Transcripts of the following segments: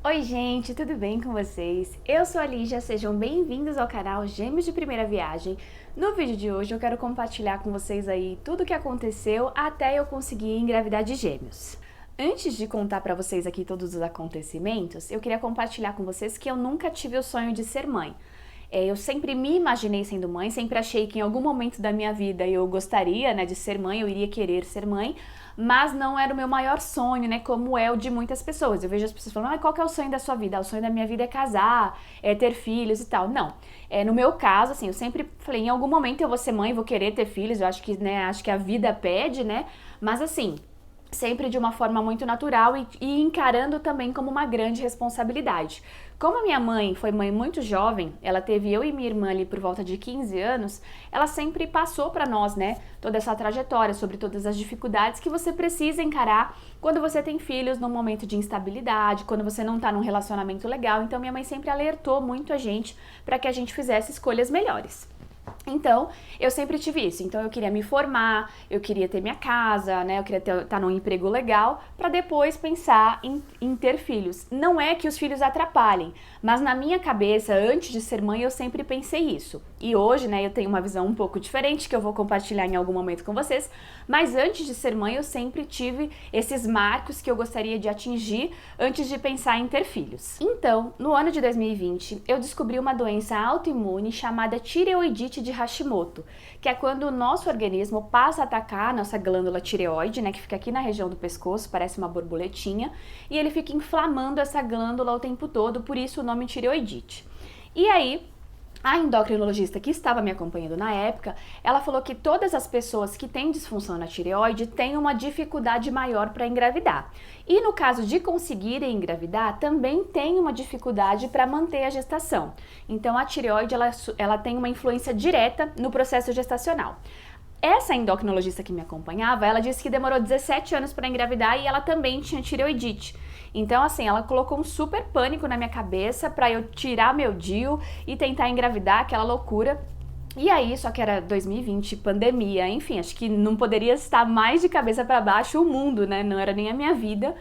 Oi gente, tudo bem com vocês? Eu sou a Lígia, sejam bem-vindos ao canal Gêmeos de Primeira Viagem. No vídeo de hoje eu quero compartilhar com vocês aí tudo o que aconteceu até eu conseguir engravidar de gêmeos. Antes de contar pra vocês aqui todos os acontecimentos, eu queria compartilhar com vocês que eu nunca tive o sonho de ser mãe. Eu sempre me imaginei sendo mãe, sempre achei que em algum momento da minha vida eu gostaria, de ser mãe, eu iria querer ser mãe, mas não era o meu maior sonho, como é o de muitas pessoas. Eu vejo as pessoas falando, qual que é o sonho da sua vida? O sonho da minha vida é casar, é ter filhos e tal. Não. No meu caso, assim, eu sempre falei, em algum momento eu vou ser mãe, vou querer ter filhos, eu acho que a vida pede, mas assim, sempre de uma forma muito natural e encarando também como uma grande responsabilidade. Como a minha mãe foi mãe muito jovem, ela teve eu e minha irmã ali por volta de 15 anos, ela sempre passou para nós, toda essa trajetória sobre todas as dificuldades que você precisa encarar quando você tem filhos num momento de instabilidade, quando você não tá num relacionamento legal. Então minha mãe sempre alertou muito a gente para que a gente fizesse escolhas melhores. Então, eu sempre tive isso. Então, eu queria me formar, eu queria ter minha casa, eu queria estar num emprego legal, para depois pensar em ter filhos. Não é que os filhos atrapalhem, mas na minha cabeça, antes de ser mãe, eu sempre pensei isso. E hoje, eu tenho uma visão um pouco diferente, que eu vou compartilhar em algum momento com vocês, mas antes de ser mãe, eu sempre tive esses marcos que eu gostaria de atingir antes de pensar em ter filhos. Então, no ano de 2020, eu descobri uma doença autoimune chamada tireoidite de Hashimoto, que é quando o nosso organismo passa a atacar a nossa glândula tireoide, que fica aqui na região do pescoço, parece uma borboletinha, e ele fica inflamando essa glândula o tempo todo, por isso o nome tireoidite. E aí, a endocrinologista que estava me acompanhando na época, ela falou que todas as pessoas que têm disfunção na tireoide têm uma dificuldade maior para engravidar. E no caso de conseguirem engravidar, também tem uma dificuldade para manter a gestação. Então a tireoide ela tem uma influência direta no processo gestacional. Essa endocrinologista que me acompanhava, ela disse que demorou 17 anos para engravidar e ela também tinha tireoidite. Então, assim, ela colocou um super pânico na minha cabeça para eu tirar meu DIU e tentar engravidar, aquela loucura. E aí, só que era 2020, pandemia, enfim, acho que não poderia estar mais de cabeça para baixo o mundo, Não era nem a minha vida,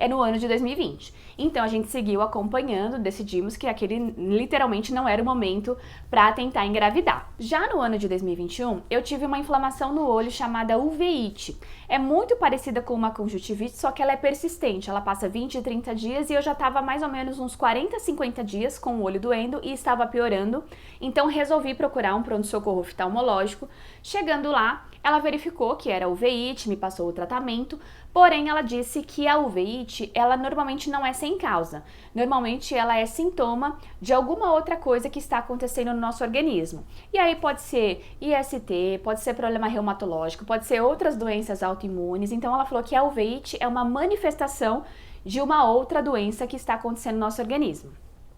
no ano de 2020. Então a gente seguiu acompanhando, decidimos que aquele literalmente não era o momento para tentar engravidar. Já no ano de 2021, eu tive uma inflamação no olho chamada uveíte. É muito parecida com uma conjuntivite, só que ela é persistente, ela passa 20, 30 dias e eu já estava mais ou menos uns 40, 50 dias com o olho doendo e estava piorando. Então resolvi procurar um pronto-socorro oftalmológico. Chegando lá, ela verificou que era uveíte, me passou o tratamento, porém ela disse que a uveíte, ela normalmente não é sem causa. Normalmente ela é sintoma de alguma outra coisa que está acontecendo no nosso organismo. E aí pode ser IST, pode ser problema reumatológico, pode ser outras doenças autoimunes. Então ela falou que a uveíte é uma manifestação de uma outra doença que está acontecendo no nosso organismo.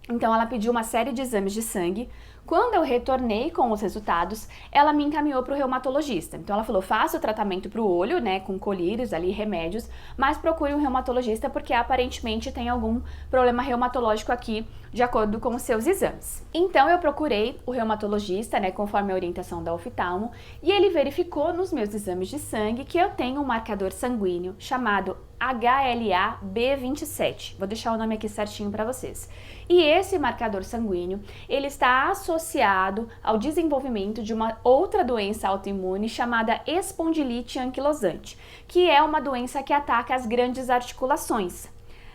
Então ela pediu uma série de exames de sangue. Quando eu retornei com os resultados, ela me encaminhou para o reumatologista. Então ela falou, faça o tratamento para o olho, com colírios ali, remédios, mas procure um reumatologista porque aparentemente tem algum problema reumatológico aqui, de acordo com os seus exames. Então eu procurei o reumatologista, conforme a orientação da oftalmo, e ele verificou nos meus exames de sangue que eu tenho um marcador sanguíneo chamado HLA-B27. Vou deixar o nome aqui certinho para vocês. E esse marcador sanguíneo, ele está associado ao desenvolvimento de uma outra doença autoimune chamada espondilite anquilosante, que é uma doença que ataca as grandes articulações.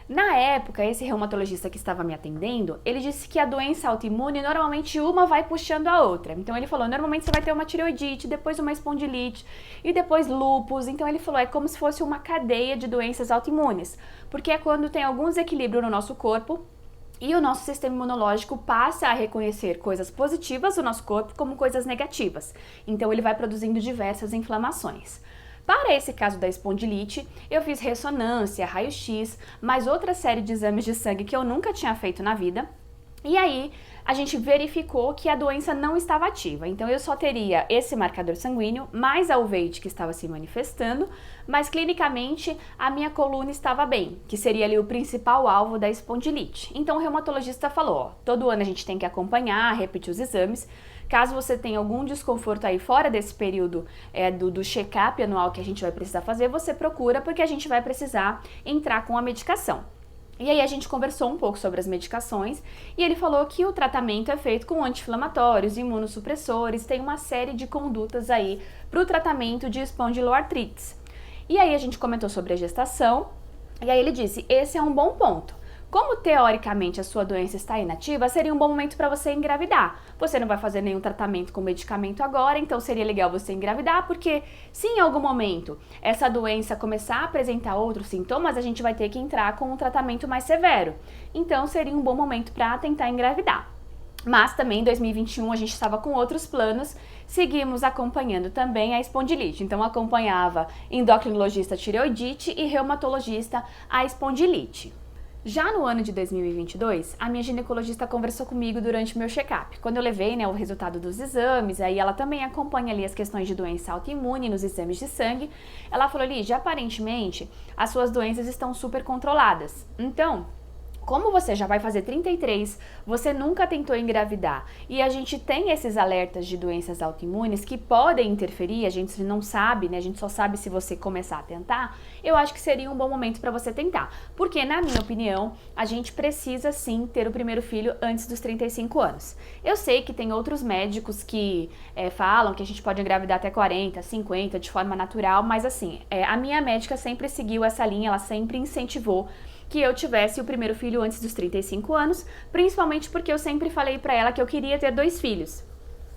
Na época, esse reumatologista que estava me atendendo, ele disse que a doença autoimune, normalmente uma vai puxando a outra. Então ele falou, normalmente você vai ter uma tireoidite, depois uma espondilite e depois lúpus. Então ele falou, é como se fosse uma cadeia de doenças autoimunes, porque é quando tem algum desequilíbrio no nosso corpo e o nosso sistema imunológico passa a reconhecer coisas positivas do nosso corpo como coisas negativas. Então ele vai produzindo diversas inflamações. Para esse caso da espondilite, eu fiz ressonância, raio-x, mais outra série de exames de sangue que eu nunca tinha feito na vida. E aí, a gente verificou que a doença não estava ativa. Então, eu só teria esse marcador sanguíneo, mais a uveíte que estava se manifestando, mas clinicamente a minha coluna estava bem, que seria ali o principal alvo da espondilite. Então, o reumatologista falou, todo ano a gente tem que acompanhar, repetir os exames. Caso você tenha algum desconforto aí fora desse período do check-up anual que a gente vai precisar fazer, você procura porque a gente vai precisar entrar com a medicação. E aí a gente conversou um pouco sobre as medicações e ele falou que o tratamento é feito com anti-inflamatórios, imunossupressores, tem uma série de condutas aí para o tratamento de espondiloartrites. E aí a gente comentou sobre a gestação e aí ele disse, esse é um bom ponto. Como teoricamente a sua doença está inativa, seria um bom momento para você engravidar. Você não vai fazer nenhum tratamento com medicamento agora, então seria legal você engravidar, porque se em algum momento essa doença começar a apresentar outros sintomas, a gente vai ter que entrar com um tratamento mais severo. Então seria um bom momento para tentar engravidar. Mas também em 2021 a gente estava com outros planos, seguimos acompanhando também a espondilite. Então acompanhava endocrinologista tireoidite e reumatologista a espondilite. Já no ano de 2022, a minha ginecologista conversou comigo durante o meu check-up. Quando eu levei, o resultado dos exames, aí ela também acompanha ali as questões de doença autoimune nos exames de sangue. Ela falou, Lígia, aparentemente as suas doenças estão super controladas. Então, como você já vai fazer 33, você nunca tentou engravidar e a gente tem esses alertas de doenças autoimunes que podem interferir, a gente não sabe, a gente só sabe se você começar a tentar, eu acho que seria um bom momento para você tentar. Porque, na minha opinião, a gente precisa sim ter o primeiro filho antes dos 35 anos. Eu sei que tem outros médicos que falam que a gente pode engravidar até 40, 50, de forma natural, mas assim, a minha médica sempre seguiu essa linha, ela sempre incentivou que eu tivesse o primeiro filho antes dos 35 anos, principalmente porque eu sempre falei pra ela que eu queria ter 2 filhos.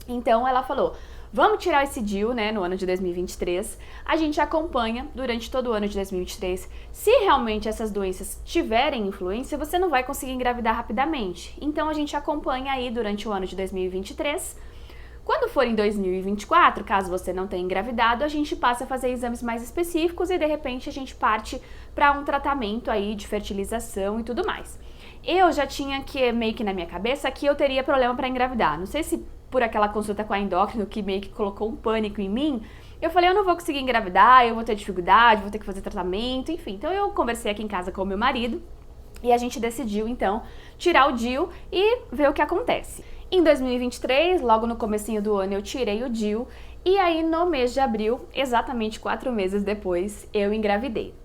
Então ela falou, vamos tirar esse DIU, no ano de 2023, a gente acompanha durante todo o ano de 2023, se realmente essas doenças tiverem influência, você não vai conseguir engravidar rapidamente. Então a gente acompanha aí durante o ano de 2023, quando for em 2024, caso você não tenha engravidado, a gente passa a fazer exames mais específicos e de repente a gente parte para um tratamento aí de fertilização e tudo mais. Eu já tinha meio que na minha cabeça que eu teria problema para engravidar. Não sei se por aquela consulta com a endócrino que meio que colocou um pânico em mim, eu falei, eu não vou conseguir engravidar, eu vou ter dificuldade, vou ter que fazer tratamento, enfim. Então eu conversei aqui em casa com o meu marido e a gente decidiu então tirar o DIU e ver o que acontece. Em 2023, logo no comecinho do ano, eu tirei o DIU e aí no mês de abril, exatamente 4 meses depois, eu engravidei.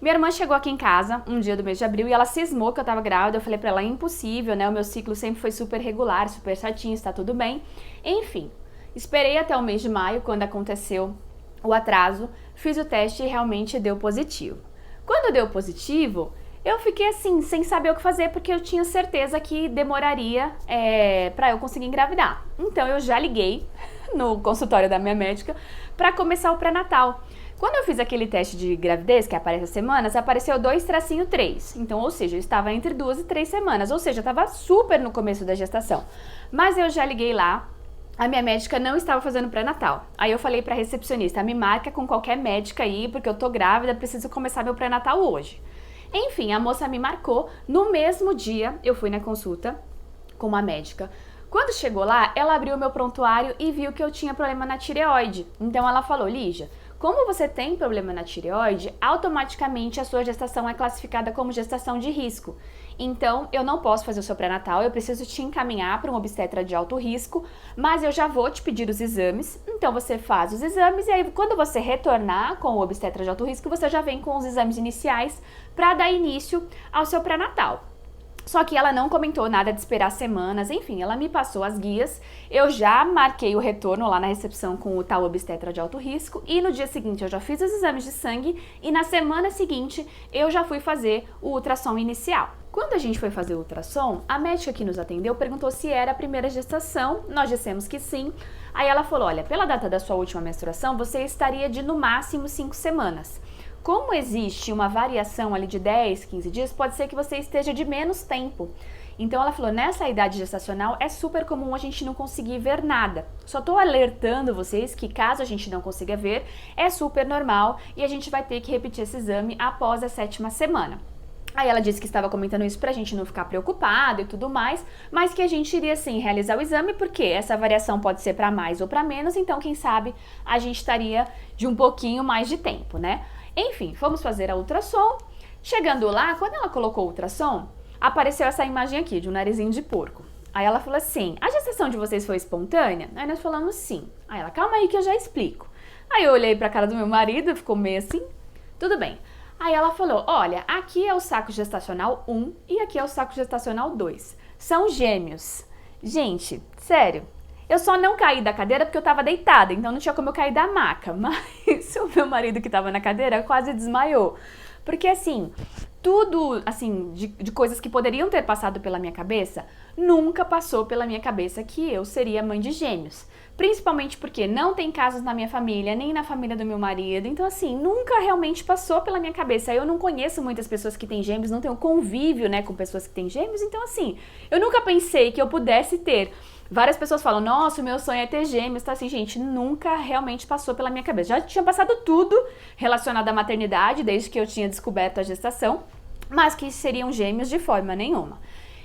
Minha irmã chegou aqui em casa um dia do mês de abril e ela cismou que eu tava grávida. Eu falei pra ela, é impossível, o meu ciclo sempre foi super regular, super certinho, está tudo bem. Enfim, esperei até o mês de maio, quando aconteceu o atraso, fiz o teste e realmente deu positivo. Quando deu positivo, eu fiquei assim, sem saber o que fazer, porque eu tinha certeza que demoraria pra eu conseguir engravidar. Então eu já liguei no consultório da minha médica pra começar o pré-natal. Quando eu fiz aquele teste de gravidez, que aparece as semanas, apareceu 2-3. Então, ou seja, eu estava entre 2 e 3 semanas, ou seja, eu estava super no começo da gestação. Mas eu já liguei lá, a minha médica não estava fazendo pré-natal. Aí eu falei pra recepcionista, me marca com qualquer médica aí, porque eu tô grávida, preciso começar meu pré-natal hoje. Enfim, a moça me marcou, no mesmo dia eu fui na consulta com uma médica. Quando chegou lá, ela abriu o meu prontuário e viu que eu tinha problema na tireoide. Então ela falou, Lígia, como você tem problema na tireoide, automaticamente a sua gestação é classificada como gestação de risco. Então, eu não posso fazer o seu pré-natal, eu preciso te encaminhar para um obstetra de alto risco, mas eu já vou te pedir os exames, então você faz os exames e aí quando você retornar com o obstetra de alto risco, você já vem com os exames iniciais para dar início ao seu pré-natal. Só que ela não comentou nada de esperar semanas, enfim, ela me passou as guias, eu já marquei o retorno lá na recepção com o tal obstetra de alto risco e no dia seguinte eu já fiz os exames de sangue e na semana seguinte eu já fui fazer o ultrassom inicial. Quando a gente foi fazer o ultrassom, a médica que nos atendeu perguntou se era a primeira gestação, nós dissemos que sim. Aí ela falou, olha, pela data da sua última menstruação, você estaria de no máximo 5 semanas. Como existe uma variação ali de 10, 15 dias, pode ser que você esteja de menos tempo. Então ela falou, nessa idade gestacional é super comum a gente não conseguir ver nada. Só tô alertando vocês que caso a gente não consiga ver, é super normal e a gente vai ter que repetir esse exame após a 7ª semana. Aí ela disse que estava comentando isso pra gente não ficar preocupado e tudo mais, mas que a gente iria sim realizar o exame porque essa variação pode ser para mais ou para menos, então quem sabe a gente estaria de um pouquinho mais de tempo, Enfim, fomos fazer a ultrassom. Chegando lá, quando ela colocou o ultrassom, apareceu essa imagem aqui de um narizinho de porco. Aí ela falou assim, a gestação de vocês foi espontânea? Aí nós falamos sim. Aí ela, calma aí que eu já explico. Aí eu olhei pra cara do meu marido, ficou meio assim, tudo bem. Aí ela falou, olha, aqui é o saco gestacional 1 e aqui é o saco gestacional 2. São gêmeos. Gente, sério, eu só não caí da cadeira porque eu tava deitada, então não tinha como eu cair da maca, mas o meu marido que tava na cadeira quase desmaiou. Porque assim, tudo assim de coisas que poderiam ter passado pela minha cabeça, nunca passou pela minha cabeça que eu seria mãe de gêmeos. Principalmente porque não tem casos na minha família, nem na família do meu marido. Então, assim, nunca realmente passou pela minha cabeça. Eu não conheço muitas pessoas que têm gêmeos, não tenho convívio, né, com pessoas que têm gêmeos. Então, assim, eu nunca pensei que eu pudesse ter. Várias pessoas falam, nossa, o meu sonho é ter gêmeos. Tá assim, gente, nunca realmente passou pela minha cabeça. Já tinha passado tudo relacionado à maternidade, desde que eu tinha descoberto a gestação, mas que seriam gêmeos de forma nenhuma.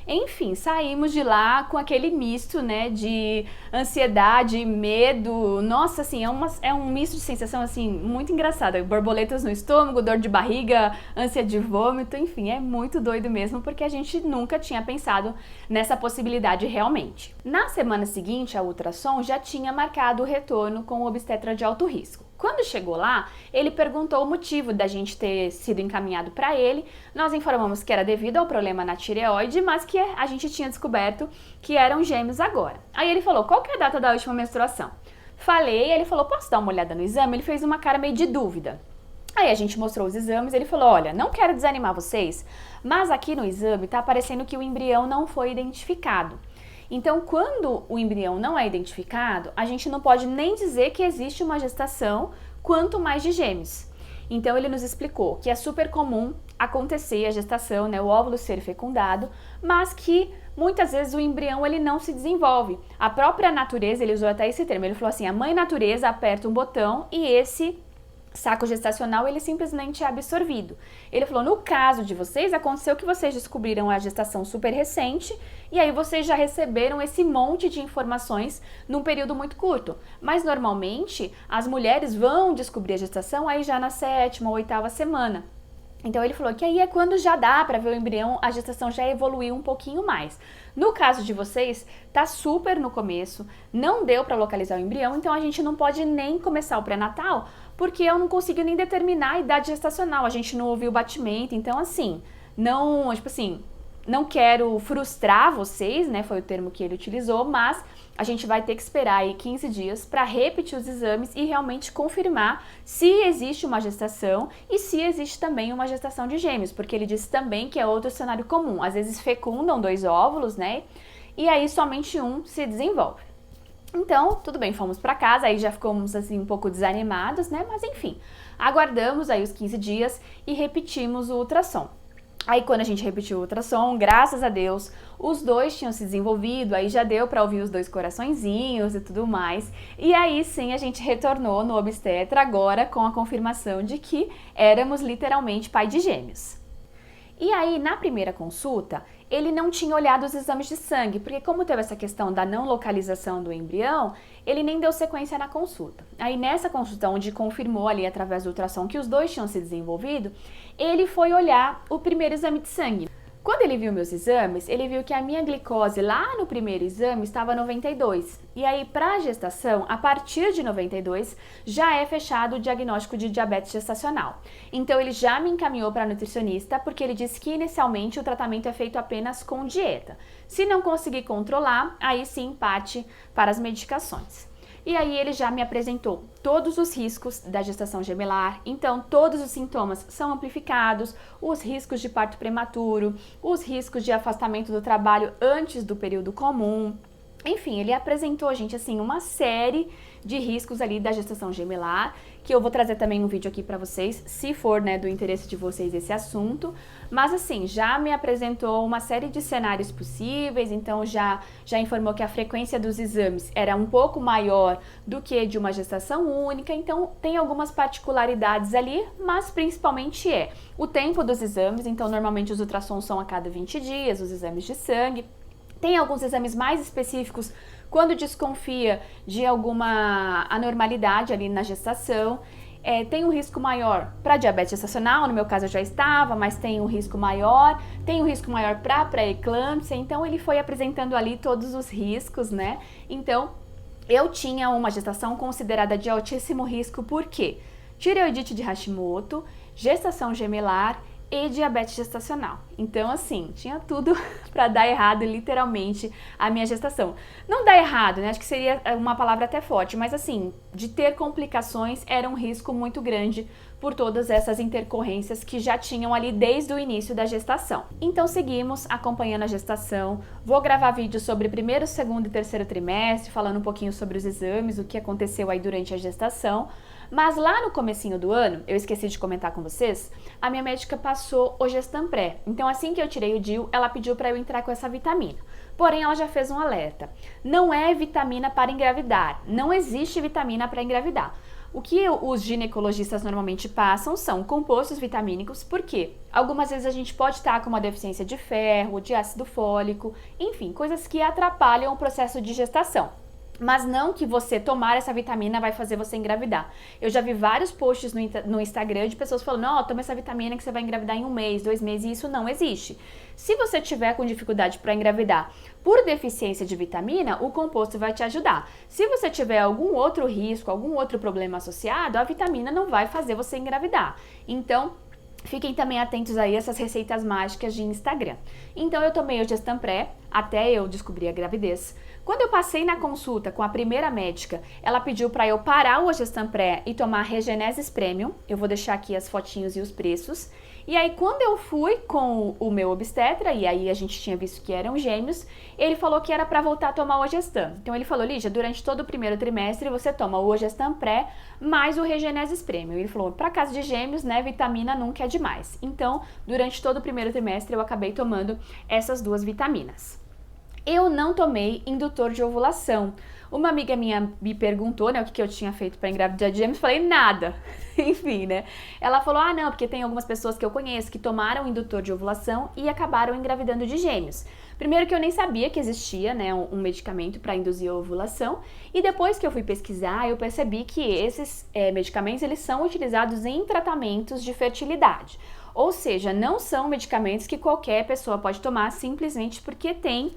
Enfim, saímos de lá com aquele misto, né, de ansiedade, medo. Nossa, assim, é um misto de sensação, assim, muito engraçada. Borboletas no estômago, dor de barriga, ânsia de vômito, enfim, é muito doido mesmo, porque a gente nunca tinha pensado nessa possibilidade realmente. Na semana seguinte, a ultrassom já tinha marcado o retorno com o obstetra de alto risco. Quando chegou lá, ele perguntou o motivo da gente ter sido encaminhado para ele. Nós informamos que era devido ao problema na tireoide, mas que a gente tinha descoberto que eram gêmeos agora. Aí ele falou, qual que é a data da última menstruação? Falei, ele falou, posso dar uma olhada no exame? Ele fez uma cara meio de dúvida. Aí a gente mostrou os exames, ele falou, olha, não quero desanimar vocês, mas aqui no exame tá aparecendo que o embrião não foi identificado. Então, quando o embrião não é identificado, a gente não pode nem dizer que existe uma gestação, quanto mais de gêmeos. Então, ele nos explicou que é super comum acontecer a gestação, né, o óvulo ser fecundado, mas que muitas vezes o embrião ele não se desenvolve. A própria natureza, ele usou até esse termo, ele falou assim, a mãe natureza aperta um botão e esse saco gestacional, ele simplesmente é absorvido. Ele falou, no caso de vocês, aconteceu que vocês descobriram a gestação super recente e aí vocês já receberam esse monte de informações num período muito curto. Mas normalmente, as mulheres vão descobrir a gestação aí já na 7ª ou 8ª semana. Então ele falou que aí é quando já dá para ver o embrião, a gestação já evoluiu um pouquinho mais. No caso de vocês, tá super no começo, não deu para localizar o embrião, então a gente não pode nem começar o pré-natal, porque eu não consigo nem determinar a idade gestacional, a gente não ouviu o batimento, então assim, não, tipo assim, não quero frustrar vocês, né, foi o termo que ele utilizou, mas a gente vai ter que esperar aí 15 dias para repetir os exames e realmente confirmar se existe uma gestação e se existe também uma gestação de gêmeos, porque ele disse também que é outro cenário comum. Às vezes fecundam 2 óvulos, né? E aí somente um se desenvolve. Então, tudo bem, fomos para casa, aí já ficamos assim um pouco desanimados, né? Mas enfim, aguardamos aí os 15 dias e repetimos o ultrassom. Aí quando a gente repetiu o ultrassom, graças a Deus, os dois tinham se desenvolvido, aí já deu para ouvir os 2 coraçõezinhos e tudo mais. E aí sim a gente retornou no obstetra agora com a confirmação de que éramos literalmente pai de gêmeos. E aí, na primeira consulta, ele não tinha olhado os exames de sangue, porque como teve essa questão da não localização do embrião, ele nem deu sequência na consulta. Aí nessa consulta, onde confirmou ali através do ultrassom que os 2 tinham se desenvolvido, ele foi olhar o primeiro exame de sangue. Quando ele viu meus exames, ele viu que a minha glicose lá no primeiro exame estava 92. E aí, para a gestação, a partir de 92, já é fechado o diagnóstico de diabetes gestacional. Então, ele já me encaminhou para a nutricionista, porque ele disse que inicialmente o tratamento é feito apenas com dieta. Se não conseguir controlar, aí sim parte para as medicações. E aí ele já me apresentou todos os riscos da gestação gemelar, então todos os sintomas são amplificados, os riscos de parto prematuro, os riscos de afastamento do trabalho antes do período comum. Enfim, ele apresentou, gente, assim, uma série de riscos ali da gestação gemelar, que eu vou trazer também um vídeo aqui pra vocês, se for, né, do interesse de vocês esse assunto. Mas assim, já me apresentou uma série de cenários possíveis, então já informou que a frequência dos exames era um pouco maior do que de uma gestação única, então tem algumas particularidades ali, mas principalmente é o tempo dos exames, então normalmente os ultrassons são a cada 20 dias, os exames de sangue. Tem alguns exames mais específicos quando desconfia de alguma anormalidade ali na gestação. Tem um risco maior para diabetes gestacional, no meu caso eu já estava, mas tem um risco maior para pré-eclâmpsia, então ele foi apresentando ali todos os riscos, né? Então, eu tinha uma gestação considerada de altíssimo risco, por quê? Tireoidite de Hashimoto, gestação gemelar e diabetes gestacional. Então, assim, tinha tudo para dar errado, literalmente, a minha gestação. Não dar errado, né? Acho que seria uma palavra até forte, mas assim, de ter complicações era um risco muito grande por todas essas intercorrências que já tinham ali desde o início da gestação. Então seguimos acompanhando a gestação. Vou gravar vídeos sobre primeiro, segundo e terceiro trimestre, falando um pouquinho sobre os exames, o que aconteceu aí durante a gestação. Mas lá no comecinho do ano, eu esqueci de comentar com vocês, a minha médica passou o Gestampré. Então assim que eu tirei o DIU, ela pediu para eu entrar com essa vitamina. Porém, ela já fez um alerta. Não é vitamina para engravidar. Não existe vitamina para engravidar. O que os ginecologistas normalmente passam são compostos vitamínicos, porque algumas vezes a gente pode estar com uma deficiência de ferro, de ácido fólico, enfim, coisas que atrapalham o processo de gestação. Mas não que você tomar essa vitamina vai fazer você engravidar. Eu já vi vários posts no Instagram de pessoas falando, ó, toma essa vitamina que você vai engravidar em 1 mês, 2 meses, e isso não existe. Se você tiver com dificuldade para engravidar por deficiência de vitamina, o composto vai te ajudar. Se você tiver algum outro risco, algum outro problema associado, a vitamina não vai fazer você engravidar. Então, fiquem também atentos aí a essas receitas mágicas de Instagram. Então eu tomei o Gestampré até eu descobrir a gravidez. Quando eu passei na consulta com a primeira médica, ela pediu para eu parar o Gestampré e tomar Regenesis Premium. Eu vou deixar aqui as fotinhos e os preços. E aí quando eu fui com o meu obstetra, e aí a gente tinha visto que eram gêmeos, ele falou que era para voltar a tomar o Ogestan. Então ele falou, Lígia, durante todo o primeiro trimestre você toma o Ogestampré mais o Regenesis Premium. Ele falou, para caso de gêmeos, né, vitamina nunca é demais. Então, durante todo o primeiro trimestre eu acabei tomando essas duas vitaminas. Eu não tomei indutor de ovulação. Uma amiga minha me perguntou, né, o que eu tinha feito para engravidar de gêmeos, falei nada. Enfim, né? Ela falou, ah, não, porque tem algumas pessoas que eu conheço que tomaram indutor de ovulação e acabaram engravidando de gêmeos. Primeiro que eu nem sabia que existia, né, um medicamento para induzir a ovulação, e depois que eu fui pesquisar, eu percebi que esses medicamentos, eles são utilizados em tratamentos de fertilidade. Ou seja, não são medicamentos que qualquer pessoa pode tomar simplesmente porque tem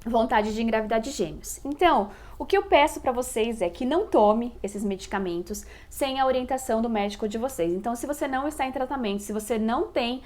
vontade de engravidar de gêmeos. Então, o que eu peço para vocês é que não tome esses medicamentos sem a orientação do médico de vocês. Então, se você não está em tratamento, se você não tem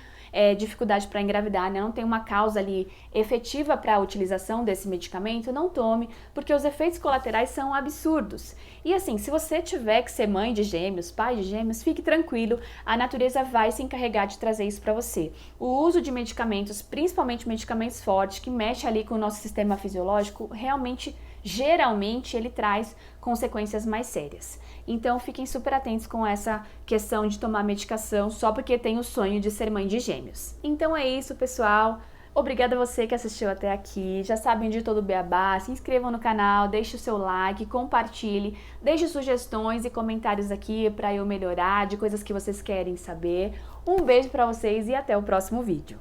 dificuldade para engravidar, né, não tem uma causa ali efetiva para a utilização desse medicamento, não tome, porque os efeitos colaterais são absurdos. E assim, se você tiver que ser mãe de gêmeos, pai de gêmeos, fique tranquilo, a natureza vai se encarregar de trazer isso para você. O uso de medicamentos, principalmente medicamentos fortes, que mexem ali com o nosso sistema fisiológico, realmente, geralmente, ele traz consequências mais sérias. Então, fiquem super atentos com essa questão de tomar medicação só porque tem o sonho de ser mãe de gêmeos. Então é isso, pessoal. Obrigada a você que assistiu até aqui. Já sabem de todo o beabá. Se inscrevam no canal, deixe o seu like, compartilhe, deixe sugestões e comentários aqui para eu melhorar de coisas que vocês querem saber. Um beijo para vocês e até o próximo vídeo.